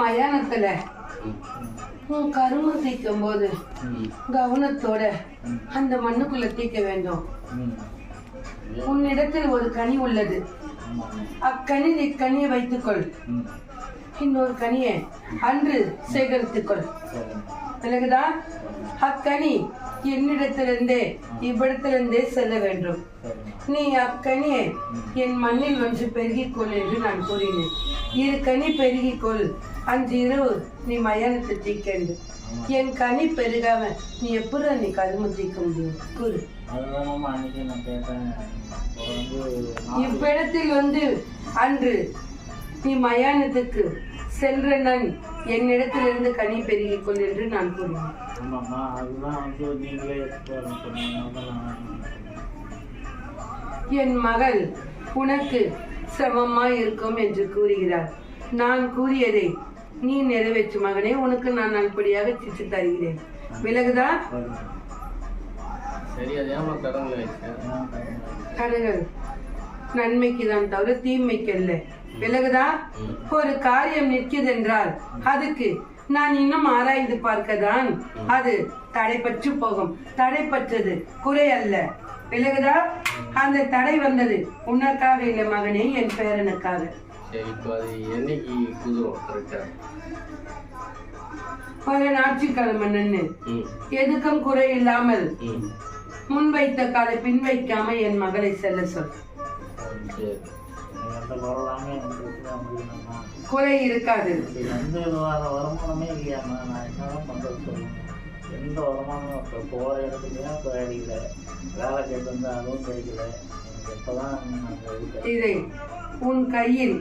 மயானத்துல உன் கரும தீக்கும் போது கவனத்தோட அந்த மண்ணுக்குள்ள தீக்க வேண்டும். உன்னிடத்தில் ஒரு கனி உள்ளது. அக்கனி நீ கனியை வைத்துக்கொள். இன்னொரு கனியை அன்று சேகரித்துக்கொள். விலகுதா? அக்கனி என்னிடத்திலிருந்தே இவ்விடத்திலிருந்தே செல்ல வேண்டும். நீ அக்கனியை என் மண்ணில் ஒன்று பெருகிக்கொள் என்று நான் கூறினேன். இரு கனி பெருகிக்கொள். அன்று இரவு நீ மயானத்தை தீக்கண்டு. என் கனி பெருகாம நீ எப்படி நீ கரும தீக்க முடியும்? கூறு. இவ்விடத்தில் வந்து அன்று நீ மயானத்துக்கு சென்ற நான் என்னிடத்திலிருந்து கனி பெருகிக்கொள் என்று நான் கூறினேன். என் மகள் உனக்கு சமமாய் இருக்கும் என்று கூறுகிறார். நான் கூறியதை நீ நிறைவேற்று மகனே. உனக்கு நான் நல்படியாக சிச்சு தருகிறேன். விலகுதா? தடைகள் நன்மைக்கு தான் தவிர தீமைக்கு அல்ல. விலகுதா? ஒரு காரியம் நிற்குதென்றால் அதுக்கு நான் இன்னும் ஆராய்ந்து பார்க்கதான் அது தடைப்பற்று போகும். தடைப்பற்றது குறை அல்ல. விலகுதா? அந்த தடை வந்தது உனக்காக இல்லை மகனே, என் பேரனுக்காக. ஞாயிற்றுக்கிழமை நின்று எதுக்கும் குறை இல்லாமல் முன்வைத்த காலை பின் வைக்காம என் மகளை செல்ல சொல். குறை இருக்காது. எந்த வருமானமே இல்லையாமா? நான் என்னதான் பண்றது? எந்த வருமானமும் போற இடத்துலயும் கிடைக்கல. வேலை கேட்டு அதுவும் கிடைக்கல. எப்பதான் அந்த இது இதை உன் கையில்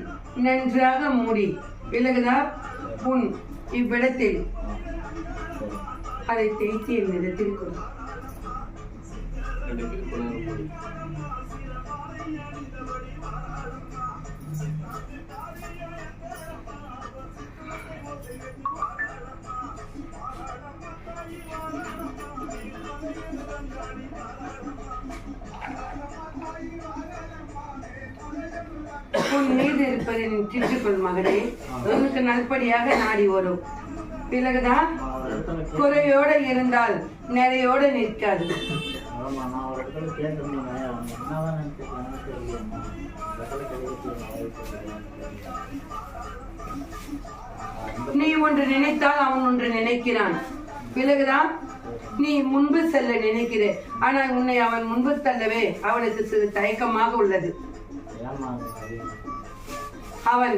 நன்றாக மூடி விலகுதா உன் இவ்விடத்தில் சரி. அதை தேய்த்து என்னிடத்தில் கொடு. உன் மீது இருப்பதை நீ திட்டுக்கொள் மகனே, உனக்கு நல்படியாக நாடி வரும். விலகுதா நான் ஒரு இடத்துல குறையோட இருந்தால் நிறையோட நிற்காது. ஆமா, நான் ஒரு இடத்துல கேட்டிருந்தேங்க. அவங்க என்னதான் நினைச்சிருக்காங்கன்னு தெரியலம்மா. இந்த இடத்துல கிடைக்கிறதுக்கு வாய்ப்பு இல்லையான்னு தெரியல. நீ ஒன்று நினைத்தால் அவன் ஒன்று நினைக்கிறான். விலகுதா நீ முன்பு செல்ல நினைக்கிற, ஆனால் உன்னை அவன் முன்பு தள்ளவே அவனுக்கு சிறு தயக்கமாக உள்ளது. ஏம்மா அது சரி? அவன்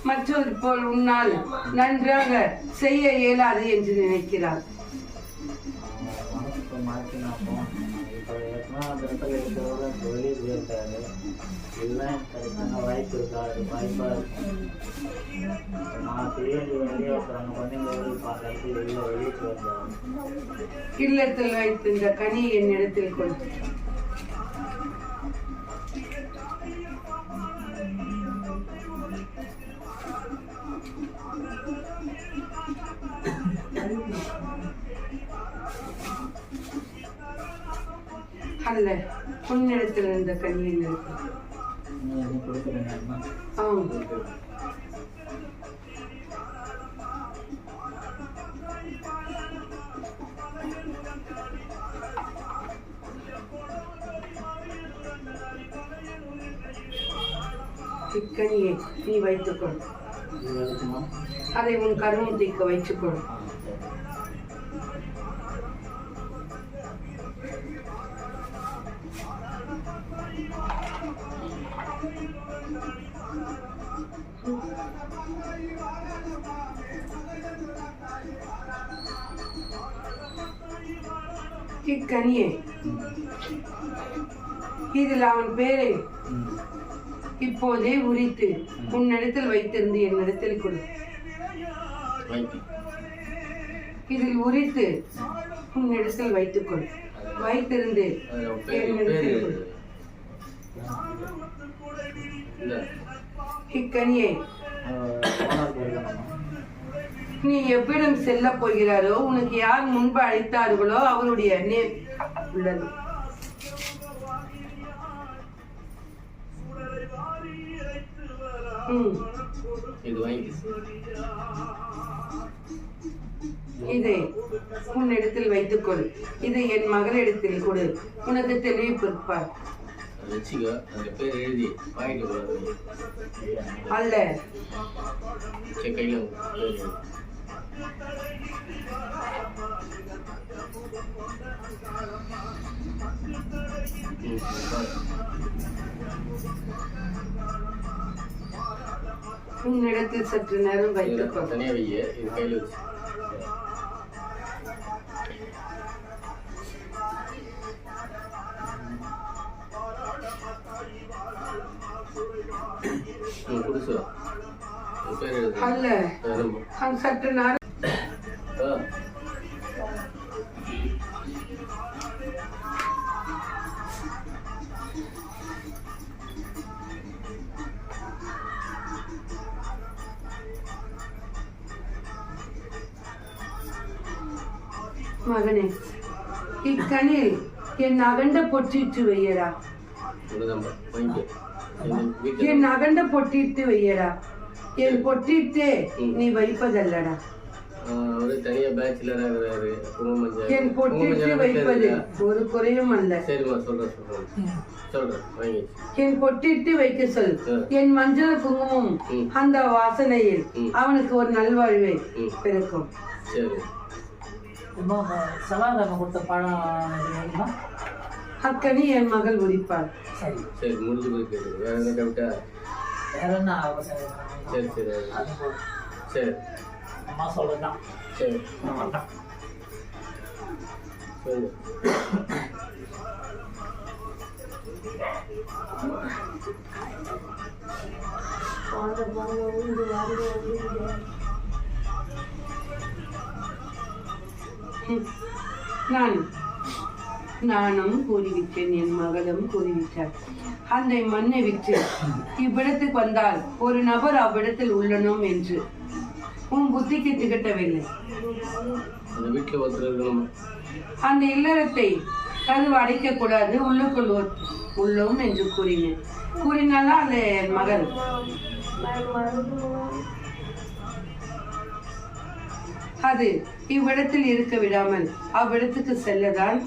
மற்றொரு போல் உன்னால் நன்றாக செய்ய இயலாது என்று நினைக்கிறான். மனசுக்கு மாற்றினாப்போம். இப்போ ஏற்கனவே அந்த இடத்துல இருக்கிறதோட வெளியே போயிருக்காரு. இதெல்லாம் கிடைக்கான வாய்ப்பு இருக்காது, வாய்ப்பாக இருக்கும். நான் திடீர்னு வெளியே ஒருத்தவங்க பண்ணி பார்க்கறது வெளியே வந்தாங்க. இல்லத்தில் வைத்து இந்த கனி என்னிடத்தில் கொடு. அல்ல, உன்னிடத்தில் இருந்த கனியை நிறுத்து. நீ எதுவும் கொடுக்குறீங்க? ஆம், இக்கனியை நீ வைத்துக்கொள். இது எதுக்குமா? அதை உன் கருமுத்திக்கு வைத்துக்கொள். சரி. இக்கனியை இதில் அவன் பேரை இப்போதே உரித்து உன்னிடத்தில் வைத்திருந்து என்னிடத்தில் கொடு. இதில் உரித்து உன்னிடத்தில் வைத்துக்கொள். வைத்திருந்து என்னிடத்தில் கொடு. இக்கனியை ஓனர் போயிருக்கணுமா? நீ எவ்விடம் செல்ல போகிறாரோ, உனக்கு யார் முன்பு அழைத்தார்களோ அவருடைய நேம் உள்ளது. இதை உன்னிடத்தில் வைத்துக்கொள். இதை என் மகளிடத்தில் கொடு. உனக்கு தெரிவிப்பார். அல்ல, உன்னிடத்தில் சற்று நேரம் வைத்துக்கொள். அல்ல, சற்று நேரம் மகனே, இக்கனில் என் அகண்ட பொற்றிட்டு வையடா. என் அகண்ட பொட்டிட்டு வையடா. என் பொட்டிட்டே நீ வைப்பதல்லடா. என் பொட்டிட்டு வைப்பது ஒரு குறையும் அல்ல. என் பொட்டிட்டு வைக்க சொல். என் மஞ்சள் குங்குமம் அந்த வாசனையில் அவனுக்கு ஒரு நல்வாழ்வை பிறக்கும். சலாதாரம் கொடுத்த பழம் அக்கனி என் மகள் உரிப்பாள். சரி சரி, முடிஞ்சு போயிருக்கு. வேற என்ன டவுட்டா? வேற என்ன அவசரம்? சரி சரி சரி, அம்மா சொல்லலாம். சரி சொல்லு. நானும் கூறிவிட்டேன், என் மகளும் கூறிவிட்டார். அந்த மண்ணை விற்று இவ்விடத்துக்கு வந்தால் ஒரு நபர் அவ்விடத்தில் உள்ளனும் என்று உன் புத்திக்கு திகட்டவில்லை. அந்த இல்லறத்தை கதவு அடைக்க கூடாது, உள்ளுக்குள் உள்ளோம் என்று கூறினேன். கூறினாலும் அந்த மகள் அது இவ்விடத்தில் இருக்க விடாமல் அவ்விடத்துக்கு செல்லதான்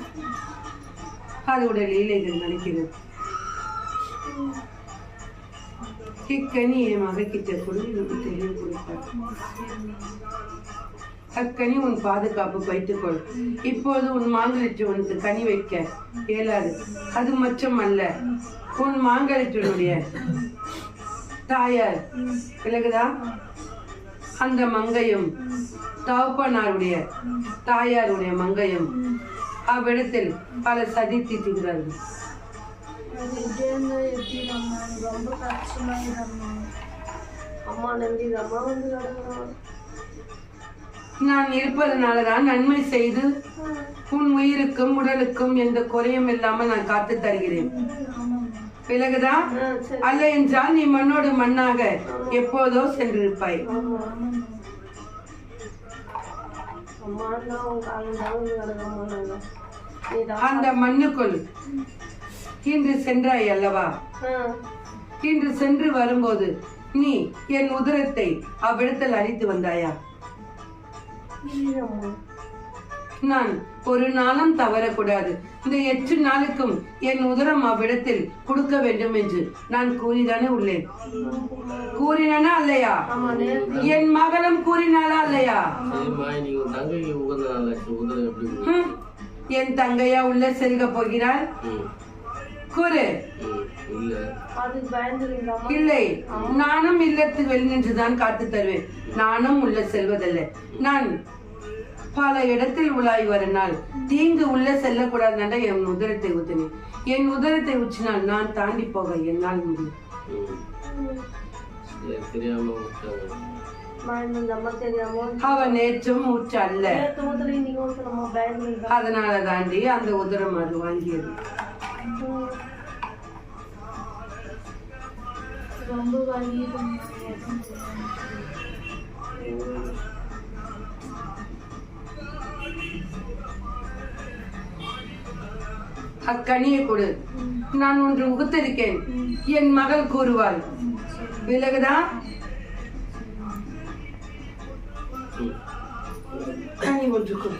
அதோட லீலைகள் நடக்கிறது. இக்கனி என் மகக்கிட்ட கொண்டு எனக்கு தெளிவு கொடுத்தார். அக்கனி உன் பாதுகாப்பு வைத்துக்கொள். இப்போது உன் மாங்கலிற்றுவனுக்கு கனி வைக்க இயலாது. அது மட்டும் அல்ல, உன் மாங்கலிற்றுவனுடைய தாயார் விலகுதா, அந்த மங்கையும் தகப்பனாருடைய தாயாருடைய மங்கையும் அவ்விடத்தில் பல சதி தீட்டுகிறார்கள். நான் இருப்பதனாலதான் நன்மை செய்து உன் உயிருக்கும் உடலுக்கும் எந்த குறையும் இல்லாமல் நான் காத்து தருகிறேன். விலகுதா, அல்ல என்றால் நீ மண்ணோடு மண்ணாக எப்போதோ சென்றிருப்பாய். அந்த மண்ணுக்குள் இன்று சென்றாய் அல்லவா? இன்று சென்று வரும்போது நீ என் உதரத்தை அவ்விடத்தில் அழித்து வந்தாயா? நான் ஒரு நாளும் தவறக்கூடாது. இந்த 8 நாளுக்கும் என் உதரம் அவ்விடத்தில் கொடுக்க வேண்டும் என்று நான் கூறிதானே உள்ளேன். கூறினா இல்லையா? என் மகளும் கூறினாளா இல்லையா? என் தங்கையா உள்ள செல்க போகிறாள். கூறு. இல்லை, நானும் இல்லத்துக்கு வெளி நின்றுதான் காத்து தருவேன். நானும் உள்ள செல்வதில்லை. நான் பல இடத்தில் உலாய் வரனால் தீங்கு உள்ள செல்லக்கூடாதுன்னா என் உதரத்தை ஊத்தினேன். என் உதரத்தை ஊற்றினால் நான் தாண்டி போக என்னால் முடியும். அவன் நேற்றும் ஊற்று அல்ல, அதனால தாண்டி அந்த உதரம் அது வாங்கியது. அக்கனியை கொடு, நான் ஒன்று உகுத்திருக்கேன். என் மகள் கூறுவாள். விலகுதா? கனி ஒன்று கொடு.